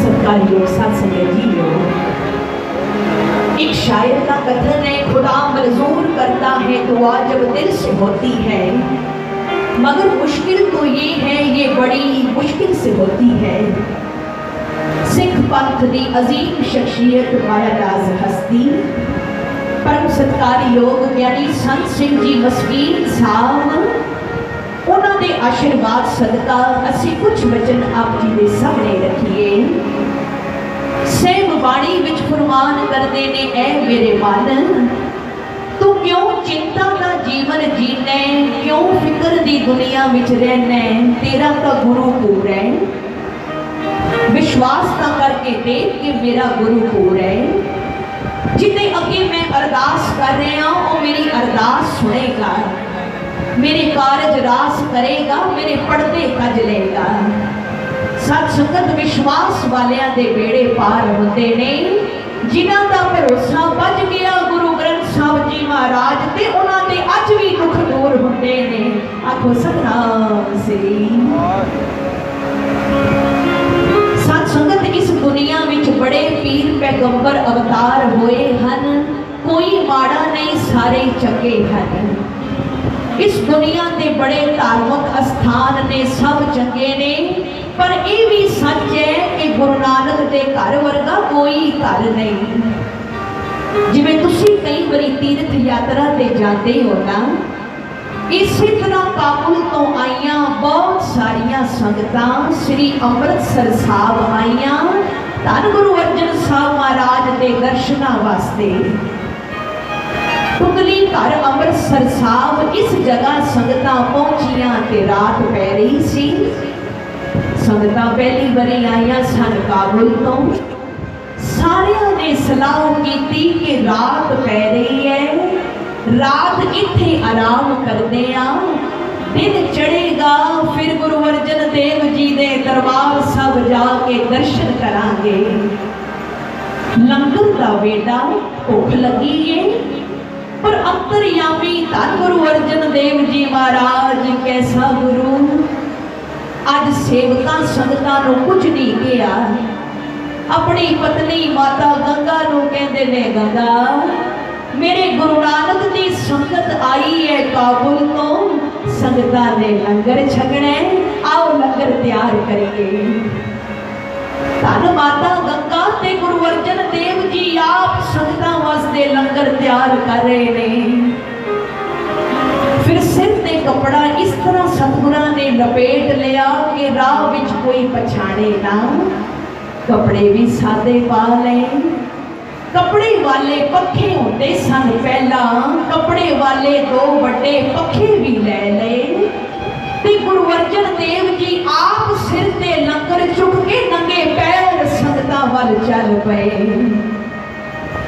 सत्कारयोग साथ संगत जीओ। एक शायर का कथन है, खुदा मंजूर करता है दुआ जब दिल से होती है, मगर मुश्किल तो ये है ये बड़ी मुश्किल से होती है। सिख पंथ दी अजीम शख्सियत मायाराज हस्ती परम सत्कारयोग ज्ञानी संत सिंह जी मस्कीन साहब, उन्हों के आशीर्वाद सदका असी कुछ वचन आप जी के सामने रखिए। सहब बाणी विच फरमान करते ने, ऐ मेरे मन तू क्यों चिंता का जीवन जीने, क्यों फिक्र दी दुनिया विच रहने, तेरा तो गुरु पूर है। विश्वास ता करके देख कि मेरा गुरु पूर है। जिते अगे मैं अरदास कर रहा वो मेरी अरदास सुनेगा, मेरे कारज रास करेगा, मेरे पढ़ते कज लेगा। सत संगत विश्वास वालियां दे बेड़े पार होते ने, जिन्हां दा भरोसा बच गया गुरु ग्रंथ साहब जी महाराज ते उन्हां दे अज भी दुख दूर होते ने। आखो सतनाम श्री। सत संगत इस दुनिया विच बड़े पीर पैगंबर अवतार होए हन, कोई माड़ा नहीं सारे चंगे हन। इस दुनिया के बड़े धार्मिक स्थान ने सब चंगे ने, पर यह भी सच है कि गुरु नानक के घर वर्गा कोई घर नहीं। जिवें तुसीं कई बारी तीर्थ यात्रा ते जाते हो ना, इसी तरह काबुल तो आईयां बहुत सारिया संगतां श्री अमृतसर साहब आईयां धन गुरु अर्जन साहब महाराज के दर्शनां वास्ते। टुकली घर अमृतसर साहब इस जगह संगतां पहुंचियां ते रात पै रही सी। संगतां पहली बारी आईयां सन काबुल तो, सारियां ने सलाह की कि रात पै रही है, रात इत्थे आराम करदे आ, दिन चढ़ेगा फिर गुरु अर्जन देव जी दे दरबार सब जाके दर्शन करांगे। लंगर दा वेड़ा भुख लगी है, पर अंतरयामी धन गुरु अर्जन देव जी महाराज कैसा गुरु, अज सेवकां संगतां नूं कुछ नहीं कहा। अपनी पत्नी माता गंगा नूं कहंदे ने, गंगा मेरे गुरु नानक की संगत आई है काबुल तो, संगतां ने लंगर छकना है, आओ लंगर तैयार करिए। धन माता गंगा ते गुरु अर्जन देव जी आप संगतां वास्ते लंगर तैयार कर रहे ने। फिर सिर ते कपड़ा इस तरह सतगुरां ने लपेट लिया कि राह विच कोई पछाणे ना। कपड़े भी सादे पा ले, कपड़े वाले पखे होते सन पहला, कपड़े वाले दो बड़े पखे भी ले ले ते गुरु अर्जन देव जी आप सिर ते लंगर चुक के नंगे पैर संगतां वल चल पे।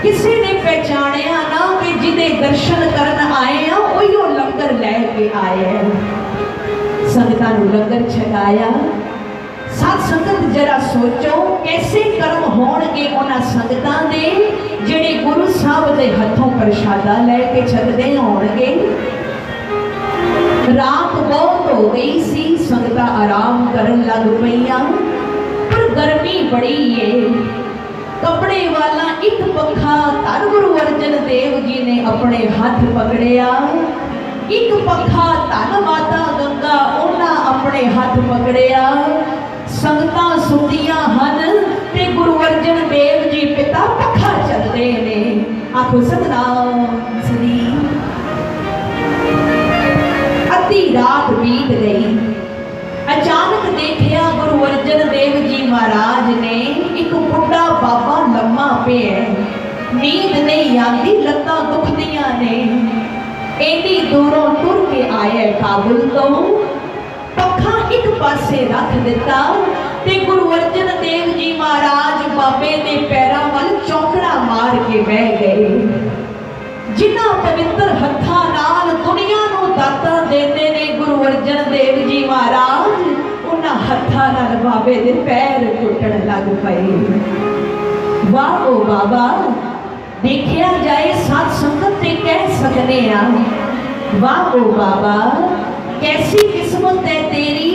किसी ने पहचानिया ना कि जिदे दर्शन करन आए हैं उहिओ लंगर लैके आए हैं। संगतां नूं लंगर छकाया। साथ संगत जरा सोचो कैसे कर्म होणगे उन्हां संगतां दे जिहड़े गुरु साहब दे हथों प्रशादा लैके छकदे होणगे। रात बहुत हो गई सी, संगतां आराम करन लग पईयां, पर गर्मी बड़ी है। कपड़े वाला एक पखा धन गुरु अर्जन देव जी ने अपने हाथ पकड़िया, एक पखा धन माता गंगा उन्हां अपने हाथ पकड़िया। संगतां सुतियां हन ते गुरु अर्जन देव जी पिता पखा चलते ने। आखो सतनाम श्री। अद्धी रात बीत गई। अचानक देखिया गुरु अर्जन देव जी महाराज ने एक बुढ़ा बाबा लम्मा पे है, नींद नहीं आती, लत्तां दुखदियां ने। एनी दूरों टुर के आया काबुल तो, पखा एक पासे रख दिता ते गुरु अर्जन देव जी महाराज बाबे दे पैरां वल चौकड़ा मार के बह गए। जिन्हां पवित्र हत्थां नाल दुनिया नूं दातां देंदे ने गुरु अर्जन देव जी महाराज, उन्हां हत्थां नाल बाबे दे पैर टुटण लग पए। वाह ओ बाबा, देखिया जाए साथ संगत ते कह सकदे आ, वाह ओ बाबा कैसी किस्मत है तेरी,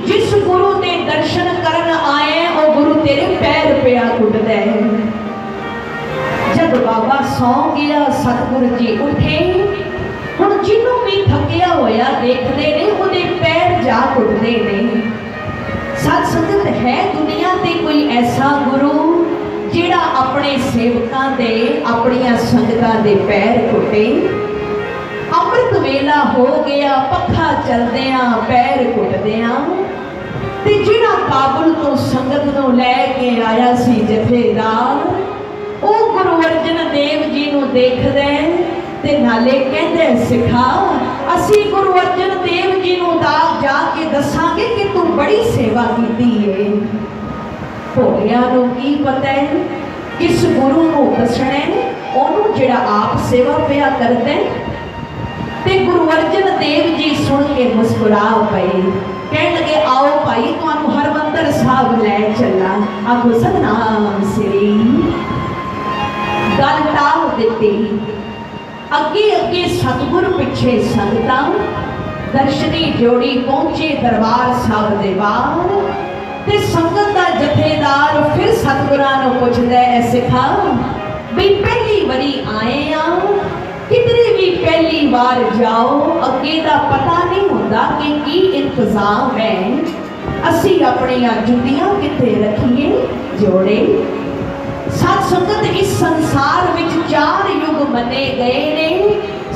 जिस गुरु के दर्शन करन आए वो गुरु तेरे पैर सौ गया सतगुरु जी उठे। हुण जिन्हों भी थकिया होया देखते ने उहदे पैर जा घुटते ने। सत संगत है दुनिया ते कोई ऐसा गुरु जिहड़ा अपने सेवकां दे अपनियां संगतां दे पैर घुटे। अमृत वेला हो गया पखा चलदियां पैर घुटदियां ते जिहड़ा काबुल तो संगत नूं लैके आया सी जथेदार वो गुरु अर्जन देव जी नूं देखदा ते नाले कहंदा सिखा असी गुरु अर्जन देव जी नूं जाके दसांगे कि तू बड़ी सेवा कीती है। भोलिया नूं की पता है किस गुरु नूं दसना है ओनूं जिहड़ा आप सेवा पिया करदा है। ते गुरु अर्जन देव जी सुन के मुस्कुरा पे कहन लगे आओ भाई तुहानू हरमंदर साहब लै चला। आखो सतनाम श्री गल टाल दिती। अगे अगे सतगुर पिछे संगतां दर्शनी जोड़ी पहुंचे दरबार साहब दे बाहर ते संगत दा जथेदार फिर सतगुरां नूं पुछदा है सिखा भी पहली बारी आए आ किधरे भी पहली बार जाओ अगे का पता नहीं होता कि की इंतजाम है। असी अपनियां जुतियां किथे रखिए जोड़े। सत संगत इस संसार विच 4 युग मने गए ने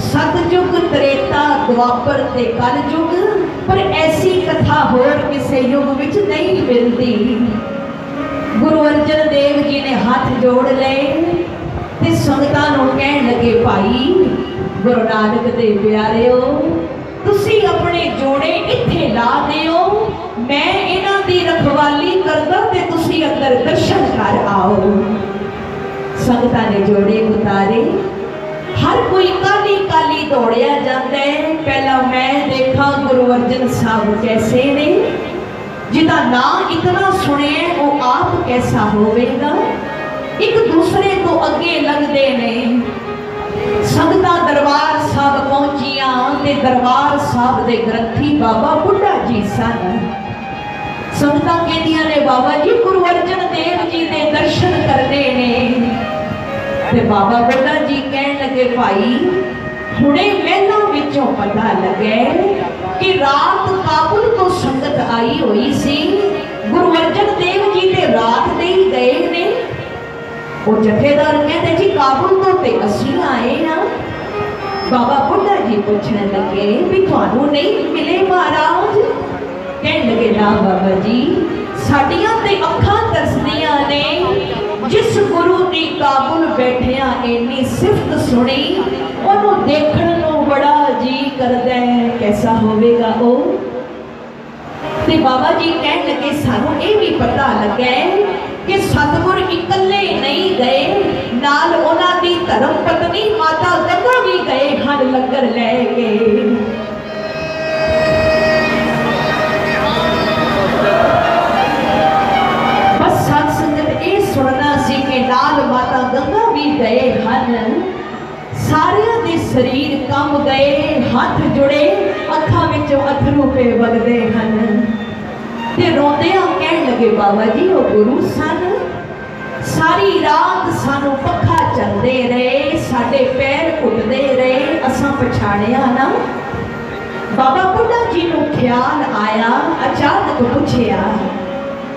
सतयुग त्रेता द्वापर ते कलयुग पर ऐसी कथा होर किसी युग विच नहीं मिलती। गुरु अर्जन देव जी ने हाथ जोड़ ले ते संगतां नूं कहण लगे भाई गुरु नानक दे प्यारिओ तुसी अपने जोड़े इत्थे ला दिओ मैं इन्हां दी रखवाली करदा ते तुसी अंदर दर्शन कर आओ। संगतां ने जोड़े उतारे। हर कोई काली काली दौड़िया जाता है। पहला मैं देखा गुरु अर्जन साहब कैसे ने जिदा नाम इतना सुने वो आप कैसा होवेगा। एक दूसरे तो अगे लगते ने। संगतां दरबार साहब पहुंचिया ते दरबार साहब दे ग्रंथी बाबा बुढ़ा जी सन। संगतां कहदियां ने बाबा जी गुरु अर्जन देव जी दे दर्शन करने ने ते बाबा बुढ़ा जी कहन लगे भाई हुणे महलों विचों पता लगे कि रात काबुल तो संगत आई हुई सी। गुरु अर्जन देव जी ते रात दे ही गए ने। वो जथेदार कहते जी काबुल तो ते असी आए ना। बाबा बुढ़ा जी पूछने लगे भी थानू नहीं मिले महाराज। कहने लगे ना बाबा जी साडियां ते अखां तरसदियां ने जिस गुरु दी काबुल बैठिया इन्नी सिफत सुनी ओनू देखण नूं बड़ा जी करदा है कैसा होवेगा ओ। ते बाबा जी कहने लगे सानू ये भी पता लगे कि सतगुर इकल्ले नहीं गए नाल उन्हां दी धर्म पत्नी माता गंगा भी गए हर लंगर लैके। बस सत संगत ये सुनना सी कि नाल माता गंगा भी गए हन। सारियां दे शरीर कंब गए हाथ जुड़े अखां विचों अथरू पे वगदे हन ते रोंदियां कहण लगे बाबा जी वो गुरु सन सारी रात सानू पखा चलते रहे साडे पैर घुटते रहे असां पछाणिया ना। बाबा बुढ़ा जी नूं ख्याल आया अचानक पुछया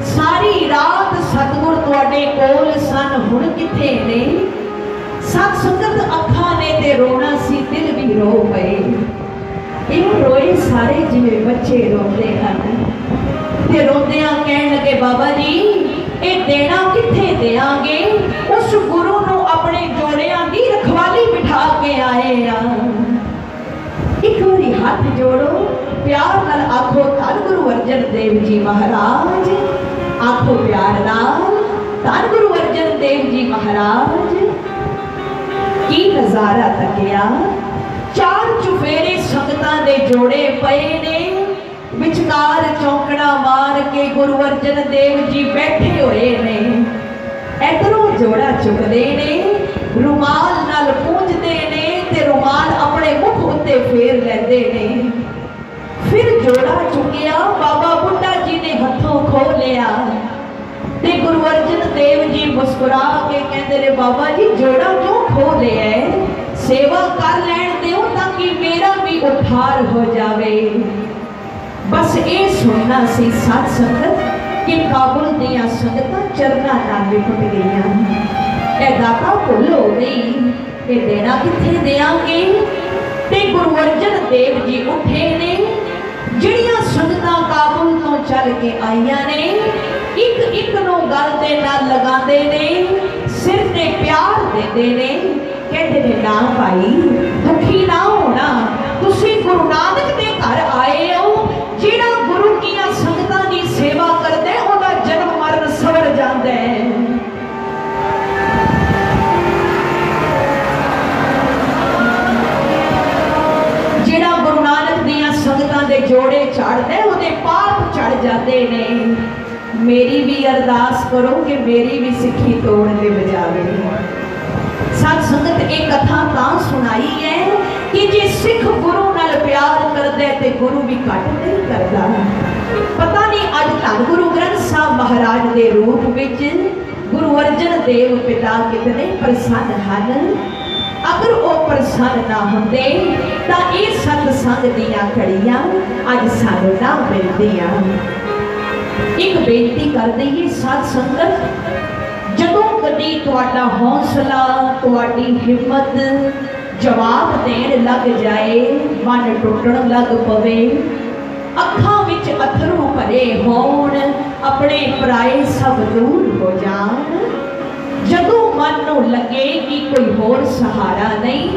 सारी रात सतगुर तुहाडे कोल सन हुण किथे ने। सत संगत अखां ने ते रोना सी दिल भी रो पए। इह रोए सारे जिवें बच्चे रोंदे हन ते रोंदियां कहण लगे बाबा जी ये देना किथे देंगे उस गुरु नूं अपने जोड़ियां दी रखवाली बिठा के आए हैं। एक बारी हाथ जोड़ो प्यार नाल आखो धन गुरु अर्जन देव जी महाराज। आखो प्यार नाल धन गुरु अर्जन देव जी महाराज। की नजारा तकिया चार चुफेरे संगतां दे जोड़े पे ने विचकार चौंकड़ा मार के गुरु अर्जन देव जी बैठे हुए ने। इधरों जोड़ा चुकते ने रुमाल नाल पूंजते ने ते रुमाल अपने मुख उत्ते फेर लेंदे ने। फिर जोड़ा चुकिया बाबा बुढ़ा जी ने हथों खो लिया ते गुरु अर्जन देव जी मुस्कुरा के कहते ने बाबा जी जोड़ा क्यों खो लिया सेवा कर लैन दिओ ताकि मेरा भी उद्धार हो जावे। बस ये सुनना सी साध संगत कि काबुल दियां संगतां चरना नाल लिपट गईयां। ए दाता भुल हो गई, ये देना किथे देंगे। ते गुरु अर्जन देव जी उठे ने, जिहड़ियां संगतां काबुल तो चल के आईयां ने, एक एक नूं गल दे नाल लगांदे ने, सिर ते प्यार देंदे ने, कहते ने ना भाई दुखी ना होना, तुसी गुरु नानक दे घर आए हो। जिहड़ा गुरु कीआं संगतां दी सेवा करदे ओहदा जन्म मरण सवर जांदा है। जिहड़ा गुरु नानक दीआं संगतां दे जोड़े चाड़दे ओहदे पाप चढ़ जाते ने। मेरी भी अरदास करो कि मेरी भी सिक्खी तोड़ ले बजावे। साध संगत एक कथा तां सुनाई है कि जे सिख गुरु नाल प्यार करदे ते गुरु भी घट नहीं करदा। पता नहीं अज धन गुरु ग्रंथ साहब महाराज दे रूप विच गुरु अर्जन देव पिता कितने प्रसन्न हन। अगर वो प्रसन्न ना होंदे तां ये सतसंग दीआं घड़ियां अज सानूं ना मिलदियां। एक बेनती कर दईए साध संगत, जदों कदी तुहाडा हौसला तुहाडी हिम्मत जवाब देण लग जाए, मन टुटण लग पवे, अखां विच अथरू भरे होण, अपने पराए सब दूर हो जाण, जदों मन नूं लगे कि कोई होर सहारा नहीं,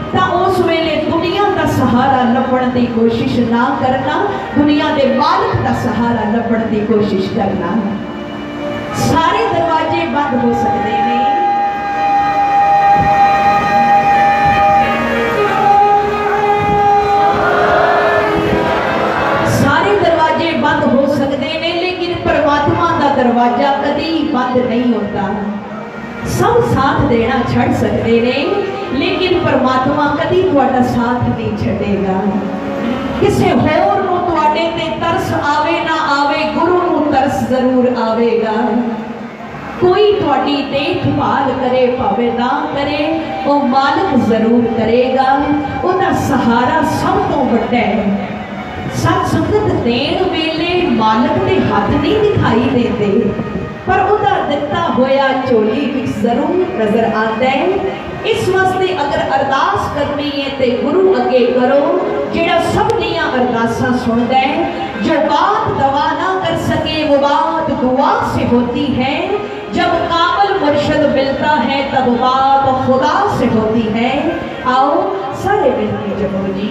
तां उस वेले दुनिया का सहारा लभण की कोशिश ना करना, दुनिया के मालिक का सहारा लभण की कोशिश करना। सारे दरवाजे बंद हो सकते हैं, सारे दरवाजे बंद हो सकते हैं, लेकिन परमात्मा का दरवाजा कभी बंद नहीं होता। सब साथ देना छड़ सकते हैं, लेकिन परमात्मा कभी तुहाडा साथ नहीं छड़ेगा। किसी होर नूं तुहाडे ते तरस आवे ना आवे, गुरु नूं तरस जरूर आवेगा। कोई तुहाडी देखभाल करे भावे ना करे, वो मालिक जरूर करेगा। उहदा सहारा सब तो वड्डा है। सत संगत देण वेले मालिक दे हाथ नहीं दिखाई देते, पर उहदा दिता होया झोली विच जरूर नजर आता है। इस वास्ते अगर अरदास करनी है तो गुरु अगे करो, जिहड़ा सब दीआं अरदासां सुनदा है। जो बात दवा ना कर सके वो बात दुआ से होती है, जब कामल मुर्शद मिलता है तब बात खुदा से होती है। आओ सारे मिलके जपो जी।